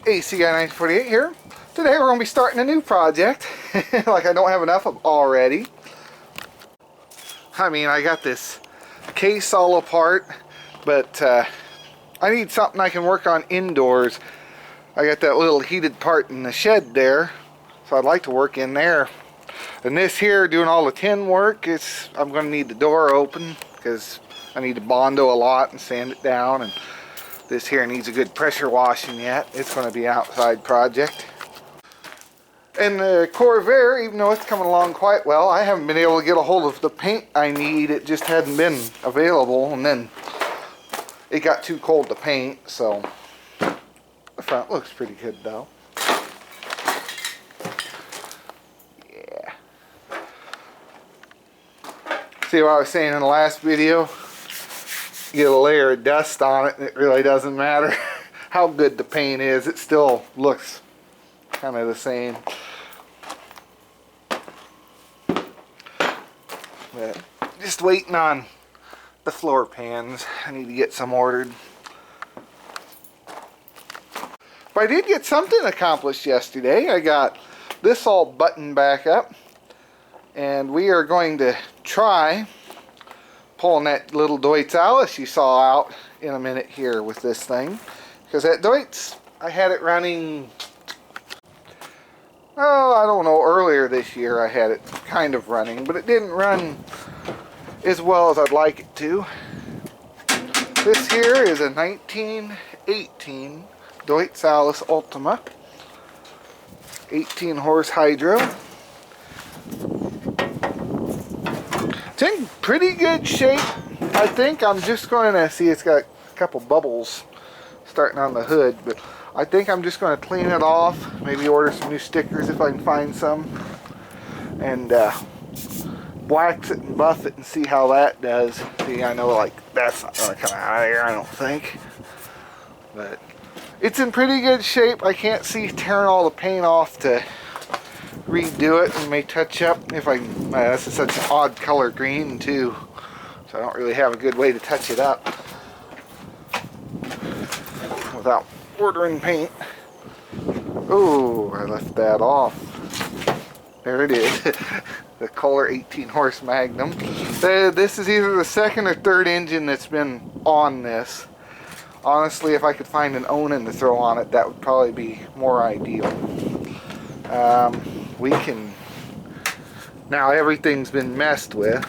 AC Guy 1948 here. Today we're going to be starting a new project. Like I don't have enough of already. I mean, I got this case all apart, but I need something I can work on indoors. I got that little heated part in the shed there, so I'd like to work in there. And this here, doing all the tin work, I'm going to need the door open because I need to Bondo a lot and sand it down. And this here needs a good pressure washing yet. It's going to be an outside project. And the Corvair, even though it's coming along quite well, I haven't been able to get a hold of the paint I need. It just hadn't been available, and then it got too cold to paint, so the front looks pretty good though. Yeah. See what I was saying in the last video? You get a layer of dust on it and it really doesn't matter how good the paint is. It still looks kind of the same. But just waiting on the floor pans. I need to get some ordered. But I did get something accomplished yesterday. I got this all buttoned back up, and we are going to try pulling that little Deutz-Allis you saw out in a minute here with this thing. Because at Deutz, I had it running, oh, I don't know, earlier this year I had it kind of running, but it didn't run as well as I'd like it to. This here is a 1918 Deutz-Allis Ultima, 18 horse hydro. It's in pretty good shape. I think I'm just going to see, it's got a couple bubbles starting on the hood, but I think I'm just going to clean it off, maybe order some new stickers if I can find some, and wax it and buff it and see how that does. See, I know like that's not going to come out of here, I don't think, but it's in pretty good shape. I can't see tearing all the paint off to redo it, and may touch up if I can. This is such an odd color green too, so I don't really have a good way to touch it up without ordering paint. Oh, I left that off. There it is. The Kohler 18 horse Magnum. This is either the second or third engine that's been on this. Honestly, if I could find an Onan to throw on it, that would probably be more ideal. We can, now everything's been messed with.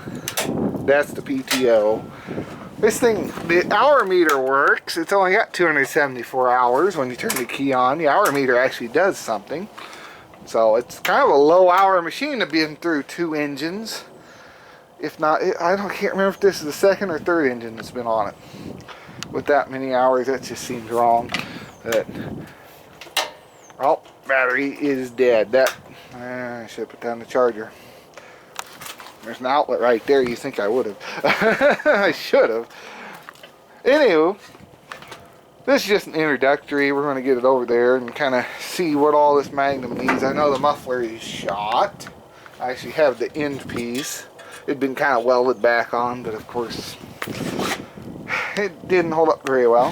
That's the PTO. This thing, the hour meter works. It's only got 274 hours when you turn the key on. The hour meter actually does something. So it's kind of a low hour machine to be through two engines. If not, can't remember if this is the second or third engine that's been on it. With that many hours, that just seems wrong. But, oh, battery is dead. I should put down the charger. There's an outlet right there. You think I would have. I should have. Anywho, this is just an introductory. We're going to get it over there and kind of see what all this Magnum needs. I know the muffler is shot. I actually have the end piece. It'd been kind of welded back on, but of course it didn't hold up very well.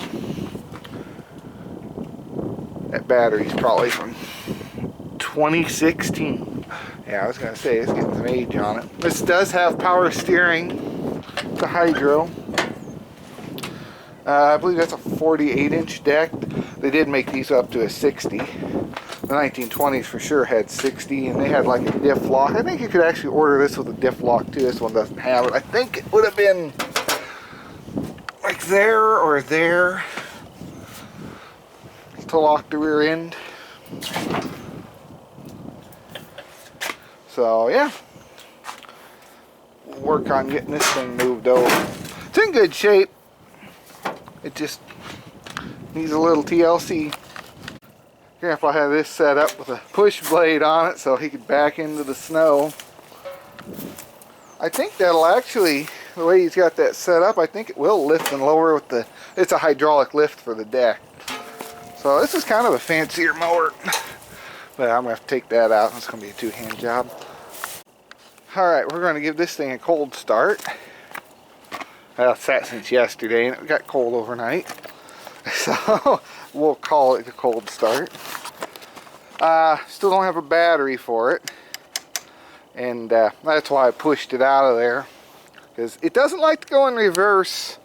That battery's probably from 2016. Yeah, I was going to say, it's getting some age on it. This does have power steering, the hydro. I believe that's a 48-inch deck. They did make these up to a 60. The 1920s for sure had 60, and they had like a diff lock. I think you could actually order this with a diff lock too. This one doesn't have it. I think it would have been like there or there to lock the rear end. So yeah, we'll work on getting this thing moved over. It's in good shape. It just needs a little TLC. Grandpa had this set up with a push blade on it so he could back into the snow. I think that'll actually, the way he's got that set up, I think it will lift and lower with the, it's a hydraulic lift for the deck. So this is kind of a fancier mower. But I'm going to have to take that out. It's going to be a two-hand job. Alright, we're going to give this thing a cold start. Well, it's sat since yesterday and it got cold overnight. So we'll call it a cold start. Still don't have a battery for it, and that's why I pushed it out of there, because it doesn't like to go in reverse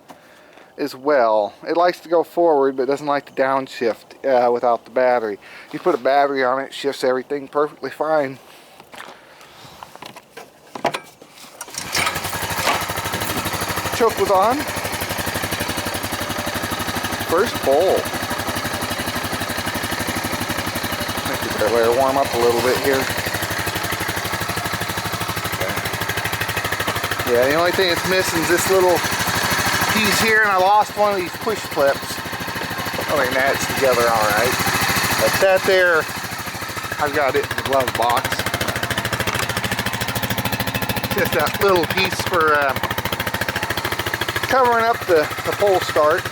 as well. It likes to go forward, but doesn't like to downshift without the battery. You put a battery on it, it shifts everything perfectly fine. Choke was on. First bowl. Make it let her warm up a little bit here. Okay. Yeah, the only thing it's missing is this little piece here, and I lost one of these push clips. I mean, that's together alright. But that there, I've got it in the glove box. Just that little piece for covering up the pole start.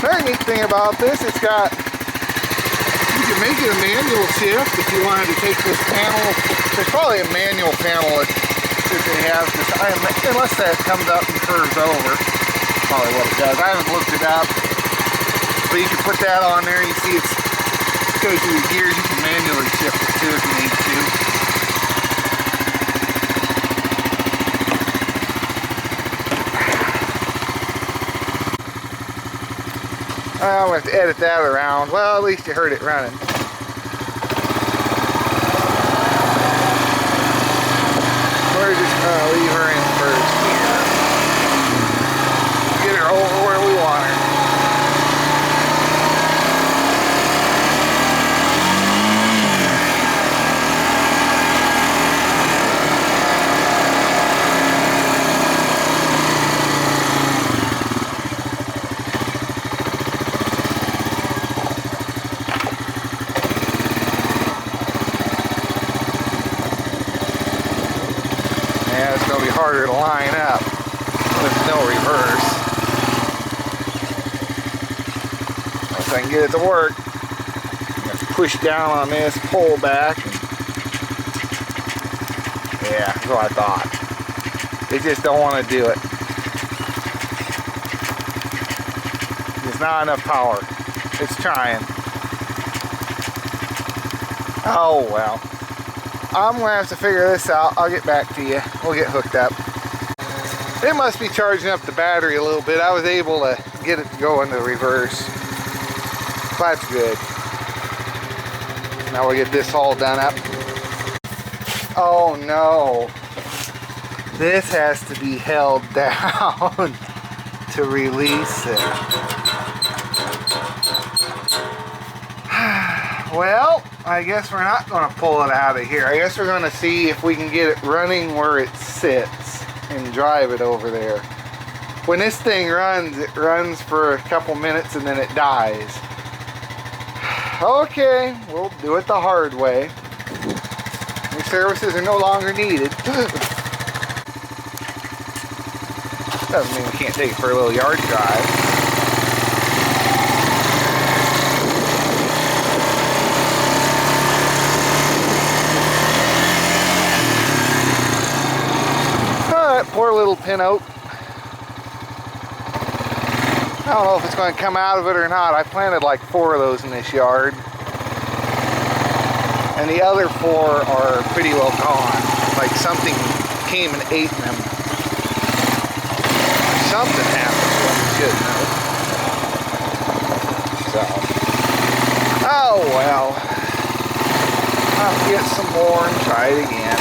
Very neat thing about this, it's got, you can make it a manual shift if you wanted to take this panel. There's probably a manual panel that they have, unless that comes up and curves over. Probably what it does. I haven't looked it up. But you can put that on there. You see it goes through the gears. You can manually shift it too if you need to. I'm going to have to edit that around. Well, at least you heard it running. We're just going to leave her in first here. Get her over where we want her. It's going to be harder to line up with no reverse. Once I can get it to work, I'm going to push down on this, pull back. Yeah, that's what I thought. They just don't want to do it. There's not enough power. It's trying. Oh well. I'm going to have to figure this out. I'll get back to you. We'll get hooked up. It must be charging up the battery a little bit. I was able to get it to go into reverse. That's good. Now we'll get this all done up. Oh no. This has to be held down to release it. Well, I guess we're not going to pull it out of here. I guess we're going to see if we can get it running where it sits and drive it over there. When this thing runs, it runs for a couple minutes and then it dies. Okay, we'll do it the hard way. Your services are no longer needed. Doesn't mean we can't take it for a little yard drive. That poor little pin out. I don't know if it's going to come out of it or not. I planted like 4 of those in this yard. And the other 4 are pretty well gone. Like something came and ate them. Something happened to them, shouldn't have. So. Oh well. I'll get some more and try it again.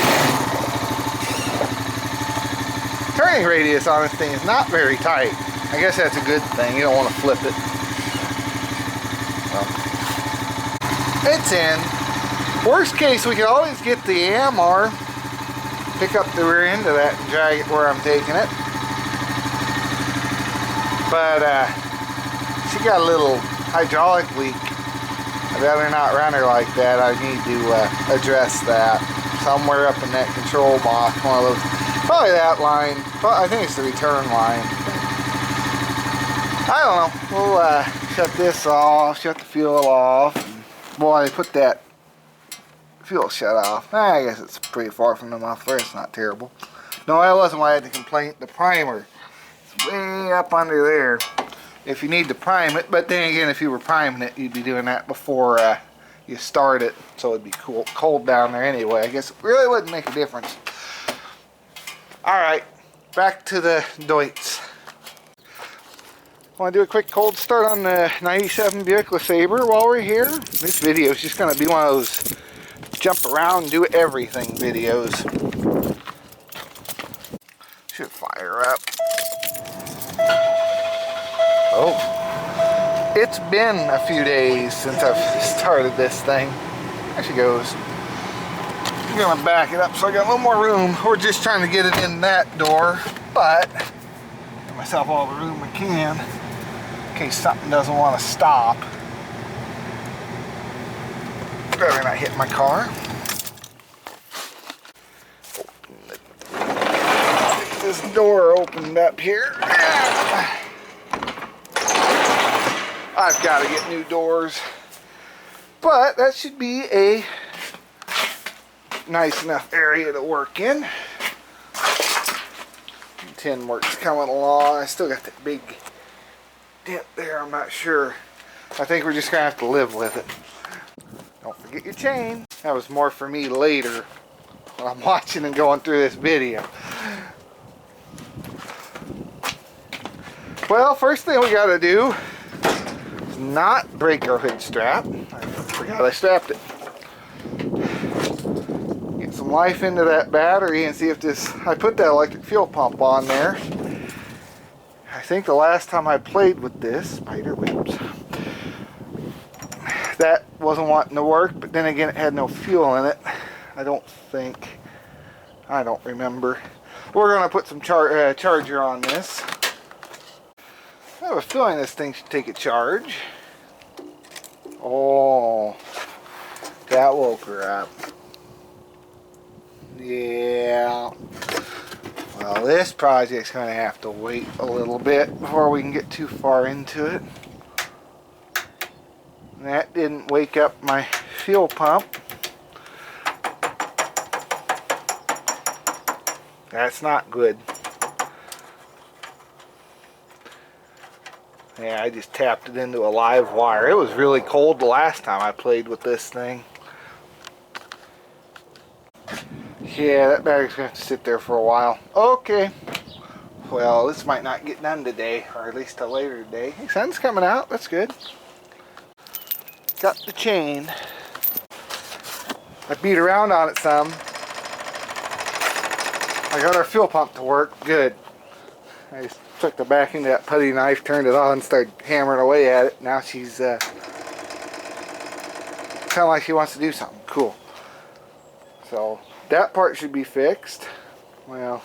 Turning radius on this thing is not very tight. I guess that's a good thing. You don't want to flip it. Well, it's in. Worst case, we could always get the AMR, pick up the rear end of that and drag it where I'm taking it. But she got a little hydraulic leak. I'd rather not run her like that. I need to address that somewhere up in that control box. One of those. Probably that line. I think it's the return line. I don't know. We'll shut this off, shut the fuel off. Boy, they put that fuel shut off. I guess it's pretty far from the muffler. It's not terrible. No, that wasn't why I had the complaint. The primer. It's way up under there. if you need to prime it. But then again, if you were priming it, you'd be doing that before you start it, so it'd be cold down there anyway. I guess it really wouldn't make a difference. Alright, back to the Deutz. I want to do a quick cold start on the 97 Buick LeSabre while we're here. This video is just going to be one of those jump around, do everything videos. Should fire up. Oh, it's been a few days since I've started this thing. There she goes. I'm going to back it up so I got a little more room. We're just trying to get it in that door, but give myself all the room I can in case something doesn't want to stop. Better not hit my car. Get this door opened up here. I've got to get new doors, but that should be a nice enough area to work in. Tin work's coming along. I still got that big dent there. I'm not sure. I think we're just gonna have to live with it. Don't forget your chain. That was more for me later when I'm watching and going through this video. Well, first thing we gotta do is not break our hood strap. I forgot I strapped it. Get some life into that battery and see if this, I put that electric fuel pump on there. I think the last time I played with this, spider webs, that wasn't wanting to work, but then again it had no fuel in it. I don't remember. We're going to put some charger on this. I have a feeling this thing should take a charge. Oh, that woke her up. Yeah. Well, this project's going to have to wait a little bit before we can get too far into it. That didn't wake up my fuel pump. That's not good. Yeah, I just tapped it into a live wire. It was really cold the last time I played with this thing. Yeah, that battery's going to have to sit there for a while. Okay. Well, this might not get done today, or at least a later day. Hey, sun's coming out. That's good. Got the chain. I beat around on it some. I got our fuel pump to work. Good. I just took the back end of that putty knife, turned it on, and started hammering away at it. Now she's kind of like she wants to do something. Cool. So that part should be fixed. Well,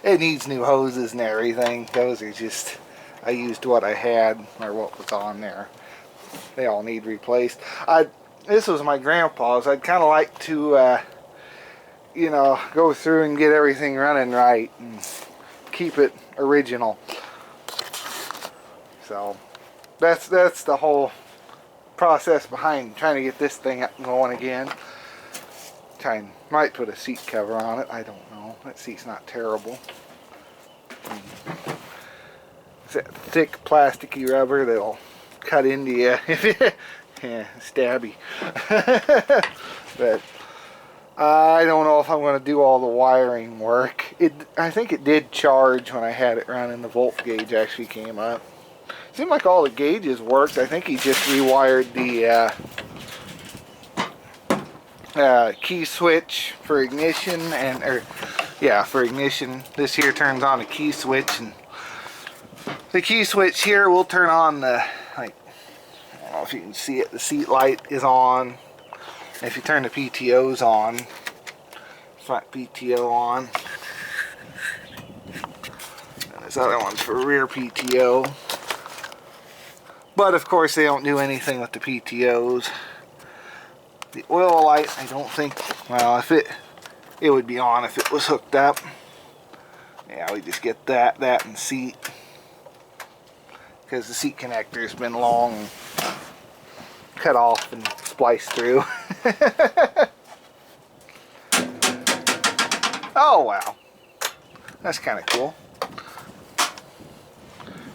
it needs new hoses and everything. Those are just, I used what I had or what was on there. They all need replaced. This was my grandpa's. I'd kind of like to, you know, go through and get everything running right and keep it original. So that's the whole process behind trying to get this thing up and going again. Might put a seat cover on it. I don't know. That seat's not terrible. It's that thick plasticky rubber that'll cut into you. Yeah, stabby. But I don't know if I'm going to do all the wiring work. I think it did charge when I had it running. The volt gauge actually came up. Seemed like all the gauges worked. I think he just rewired the key switch for ignition, for ignition. This here turns on a key switch, and the key switch here will turn on the, like, I don't know if you can see it, the seat light is on. If you turn the PTOs on, front PTO on, and this other one's for rear PTO. But of course they don't do anything with the PTOs. The oil light, I don't think, well, if it would be on if it was hooked up. Yeah, we just get that and seat, because the seat connector's been long cut off and spliced through. Oh wow, that's kind of cool.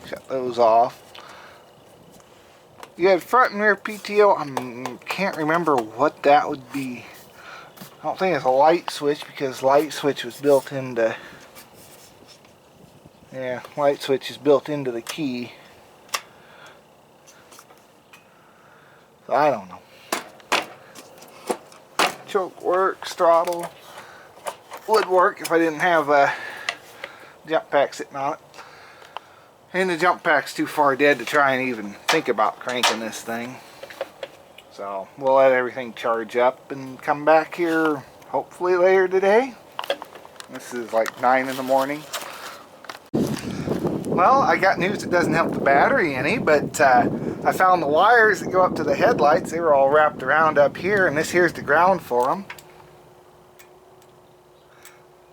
Shut those off. You had front and rear PTO. I can't remember what that would be. I don't think it's a light switch because light switch was built into... Yeah, light switch is built into the key. So I don't know. Choke works, throttle would work if I didn't have a jump pack sitting on it. And the jump pack's too far dead to try and even think about cranking this thing. So we'll let everything charge up and come back here hopefully later today. This is like 9 in the morning. Well, I got news that doesn't help the battery any, but I found the wires that go up to the headlights. They were all wrapped around up here, and this here's the ground for them.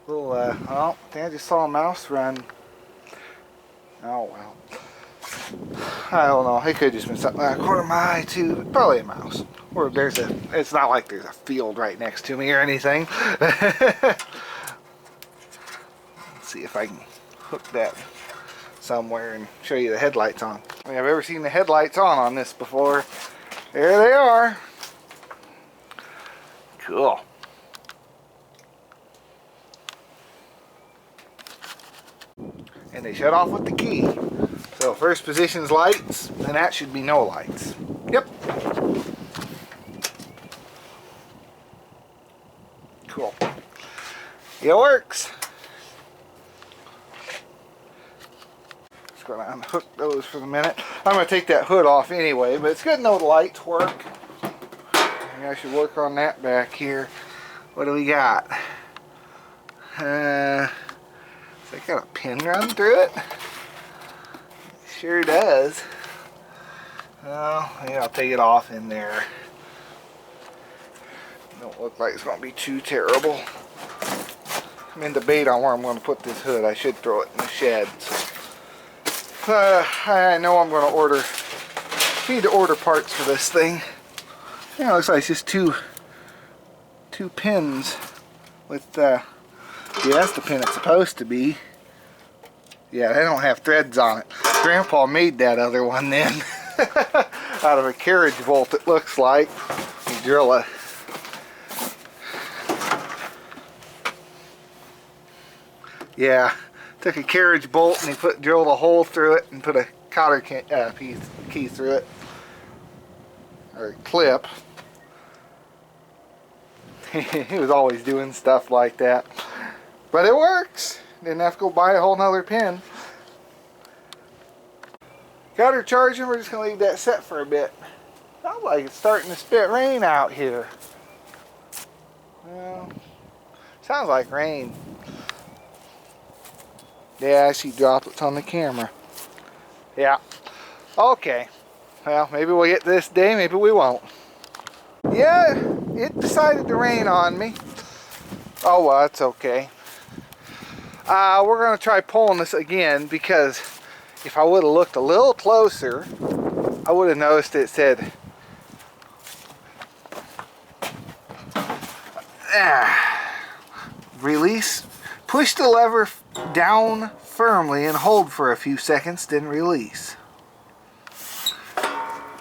Little, oh, I think I just saw a mouse run. Oh well. I don't know. It could have just been something like a quarter mile too, but probably a mouse. Or there's a. It's not like there's a field right next to me or anything. Let's see if I can hook that somewhere and show you the headlights on. I mean, I've ever seen the headlights on this before. There they are. Cool. And they shut off with the key. So first position's lights, and that should be no lights. Yep. Cool. It works. Just gonna unhook those for the minute. I'm gonna take that hood off anyway, but it's good to know the lights work. Maybe I should work on that back here. What do we got? It's got a pin run through it. Sure does. Well, maybe I'll take it off in there. Don't look like it's going to be too terrible. I'm in debate on where I'm going to put this hood. I should throw it in the shed. I know I'm going to order. Need to order parts for this thing. Yeah, it looks like it's just two pins with yeah, that's the pin it's supposed to be. Yeah, they don't have threads on it. Grandpa made that other one then. Out of a carriage bolt, it looks like. You drill a... Yeah, took a carriage bolt and he drilled a hole through it and put a cotter key through it. Or a clip. He was always doing stuff like that. But it works. Didn't have to go buy a whole nother pin. Got her charging. We're just going to leave that set for a bit. Sounds like it's starting to spit rain out here. Well, sounds like rain. Yeah, I see droplets on the camera. Yeah. Okay. Well, maybe we'll get this day, maybe we won't. Yeah, it decided to rain on me. Oh well, that's okay. We're going to try pulling this again because if I would have looked a little closer, I would have noticed it said release. Push the lever down firmly and hold for a few seconds, then release.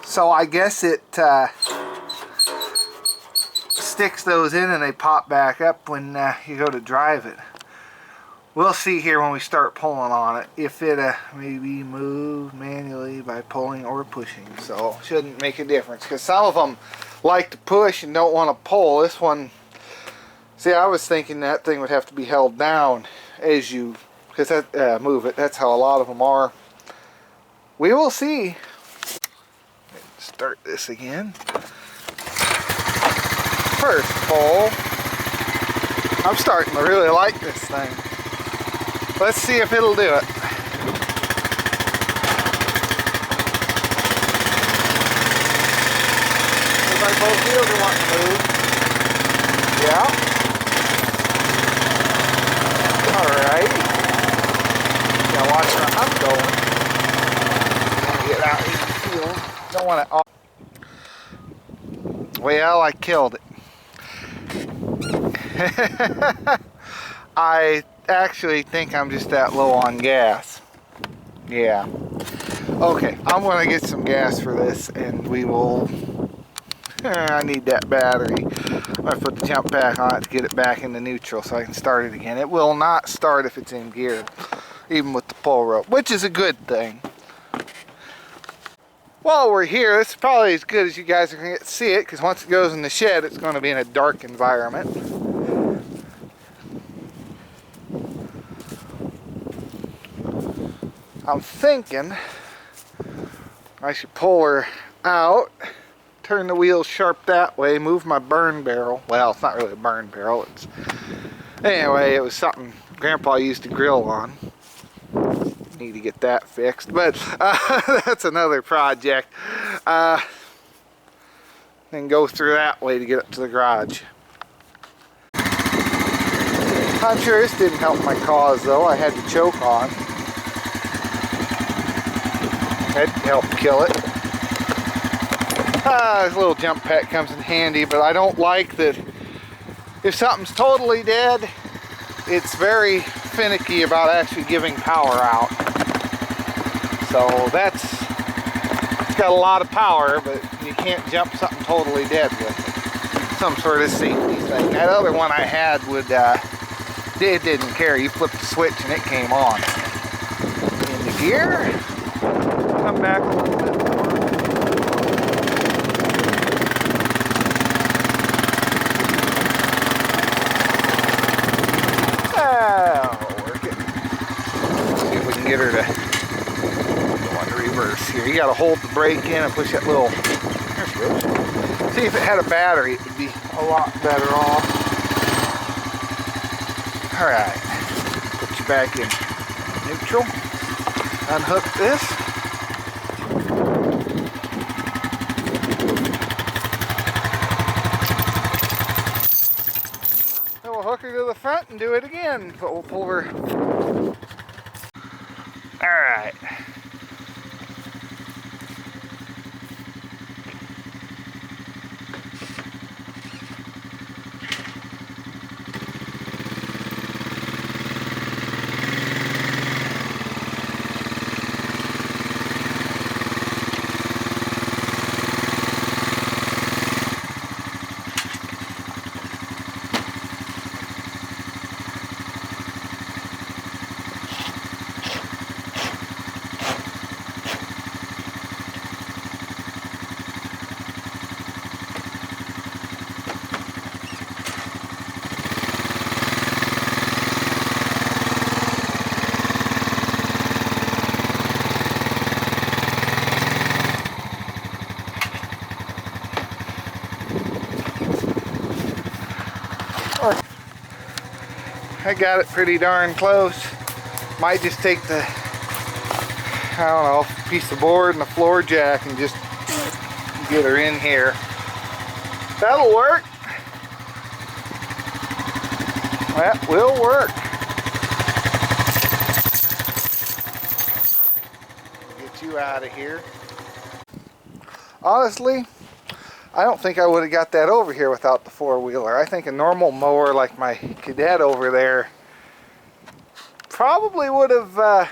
So I guess it sticks those in and they pop back up when you go to drive it. We'll see here when we start pulling on it if it maybe move manually by pulling or pushing. So shouldn't make a difference because some of them like to push and don't want to pull. This one, see, I was thinking that thing would have to be held down as you, because that move it. That's how a lot of them are. We will see. Start this again. First pull. I'm starting to really like this thing. Let's see if it'll do it. Everybody, both wheels are wanting to move. Yeah. Alright. Now watch where I'm going. Get out in the field. Don't want to. Well, I killed it. I actually think I'm just that low on gas. Yeah. Okay, I'm gonna get some gas for this, and we will. I need that battery. I'm gonna put the jump pack on it to get it back into neutral so I can start it again. It will not start if it's in gear, even with the pull rope, which is a good thing. While we're here, it's probably as good as you guys are gonna get to see it, because once it goes in the shed, it's gonna be in a dark environment. I'm thinking I should pull her out, turn the wheels sharp that way, move my burn barrel. Well, it's not really a burn barrel. Anyway, it was something Grandpa used to grill on. Need to get that fixed, but that's another project. Then go through that way to get up to the garage. I'm sure this didn't help my cause, though. I had to choke on. That helped kill it. This little jump pack comes in handy, but I don't like that if something's totally dead, it's very finicky about actually giving power out. So it's got a lot of power, but you can't jump something totally dead with it. Some sort of safety thing. That other one I had it didn't care. You flipped the switch and it came on. Into gear. Come back a little bit more. Work it. Let's see if we can get her to go into reverse here. You got to hold the brake in and push that little. There she goes. See, if it had a battery, it would be a lot better off. All right, put you back in neutral. Unhook this. Then we'll hook her to the front and do it again, but we'll pull her. All right. I got it pretty darn close. Might just take the, I don't know, piece of board and the floor jack and just get her in here. That'll work. That will work. Get you out of here. Honestly, I don't think I would have got that over here without the four-wheeler. I think a normal mower like my Cadet over there probably would have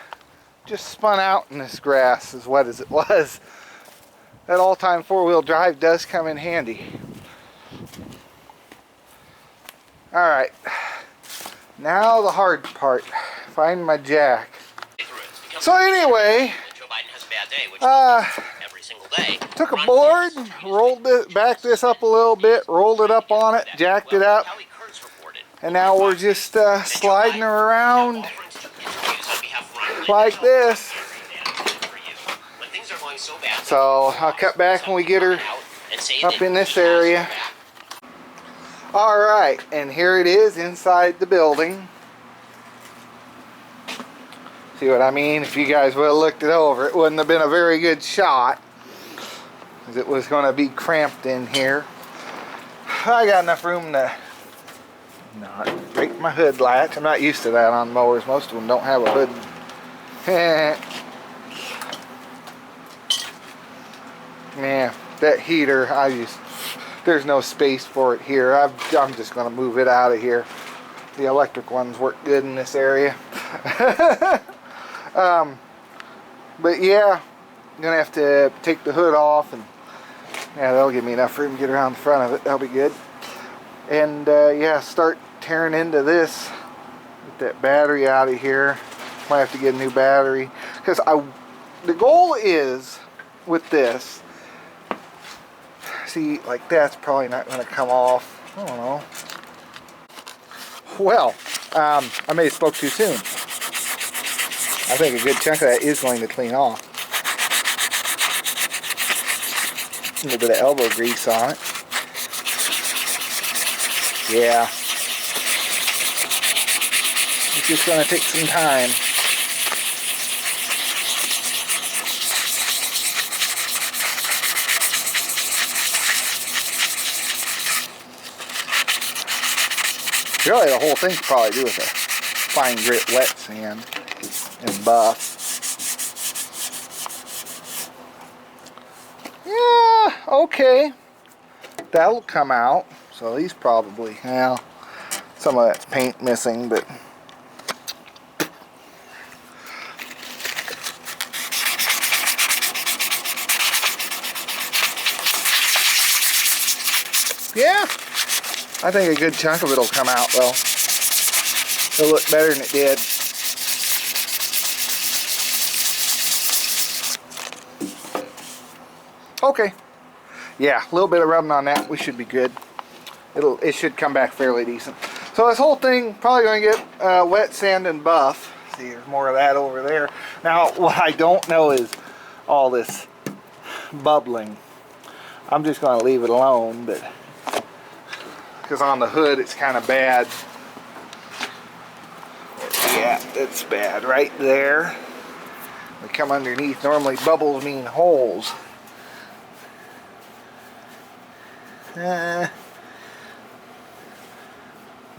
just spun out in this grass as wet as it was. That all-time four-wheel drive does come in handy. Alright, now the hard part. Find my jack. So anyway, took a board, rolled it, backed this up a little bit, rolled it up on it, jacked it up, and now we're just sliding her around like this. So I'll cut back when we get her up in this area. Alright, and here it is inside the building. See what I mean? If you guys would have looked it over, it wouldn't have been a very good shot, because it was going to be cramped in here. I got enough room to not break my hood latch. I'm not used to that on mowers. Most of them don't have a hood. Yeah, that heater, there's no space for it here. I'm just going to move it out of here. The electric ones work good in this area. But yeah, gonna have to take the hood off, and yeah, that'll give me enough room to get around the front of it. That'll be good. And yeah, start tearing into this. Get that battery out of here. Might have to get a new battery, because the goal is with this. See, like that's probably not going to come off. I don't know. Well, I may have spoke too soon. I think a good chunk of that is going to clean off. A little bit of elbow grease on it. Yeah. It's just going to take some time. Really, the whole thing's probably do with a fine grit wet sand and buff. Yeah, okay. That'll come out. So these probably, well, some of that's paint missing, but yeah, I think a good chunk of it will come out though. It'll look better than it did. Okay. Yeah, a little bit of rubbing on that, we should be good. It should come back fairly decent. So this whole thing probably going to get wet sand and buff. See, there's more of that over there. Now, what I don't know is all this bubbling. I'm just going to leave it alone, but because on the hood it's kind of bad. Yeah, it's bad right there. We come underneath. Normally bubbles mean holes. I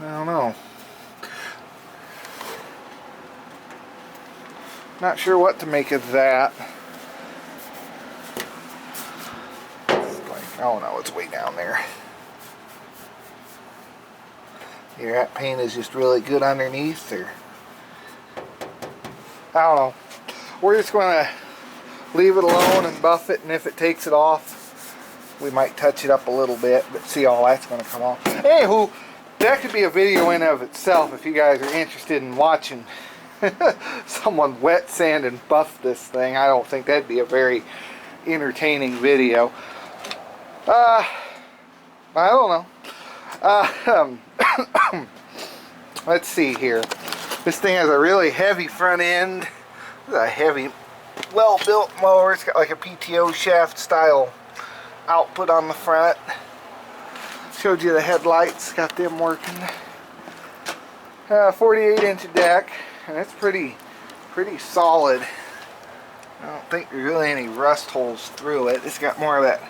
don't know. Not sure what to make of that. Oh no, it's way down there. Here, that paint is just really good underneath there. I don't know. We're just going to leave it alone and buff it, and if it takes it off, we might touch it up a little bit, but see, all that's going to come off. Anywho, that could be a video in of itself if you guys are interested in watching someone wet sand and buff this thing. I don't think that'd be a very entertaining video. I don't know. Let's see here. This thing has a really heavy front end. It's a heavy, well-built mower. It's got like a PTO shaft style output on the front. Showed you the headlights, got them working. 48-inch deck, and it's pretty solid. I don't think there's really any rust holes through it. It's got more of that.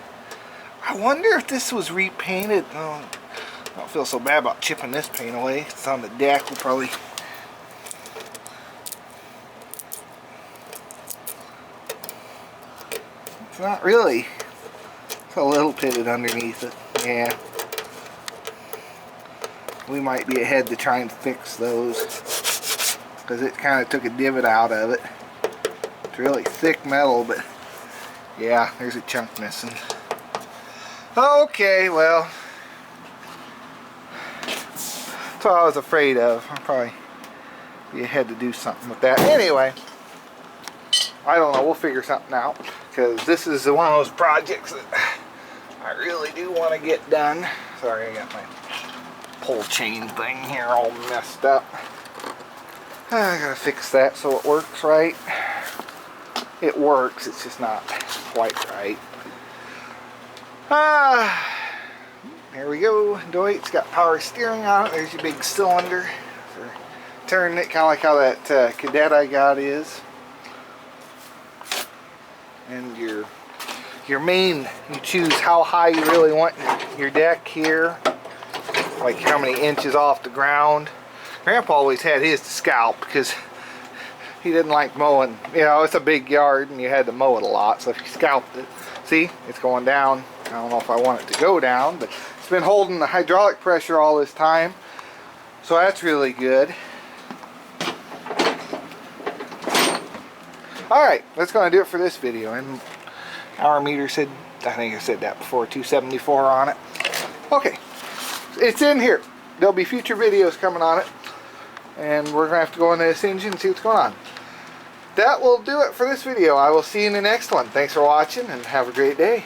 I wonder if this was repainted. Oh, I don't feel so bad about chipping this paint away. It's on the deck. We'll probably. It's not really. It's a little pitted underneath it. Yeah. We might be ahead to try and fix those, because it kind of took a divot out of it. It's really thick metal, but yeah, there's a chunk missing. Okay, well, that's what I was afraid of. I'll probably be ahead to do something with that. Anyway, I don't know. We'll figure something out, because this is one of those projects that I really do want to get done. Sorry, I got my pull chain thing here all messed up. I gotta fix that so it works right. It works, it's just not quite right. There we go. Deutz got power steering on it. There's your big cylinder for turning it, kind of like how that Cadet I got is. And your main, you choose how high you really want your deck here, like how many inches off the ground. Grandpa always had his to scalp because he didn't like mowing. You know, it's a big yard and you had to mow it a lot, so if you scalped it, see, it's going down. I don't know if I want it to go down, but it's been holding the hydraulic pressure all this time, so that's really good. Alright, that's going to do it for this video. And hour meter said, I think I said that before, 274 on it. Okay, it's in here. There'll be future videos coming on it. And we're going to have to go into this engine and see what's going on. That will do it for this video. I will see you in the next one. Thanks for watching and have a great day.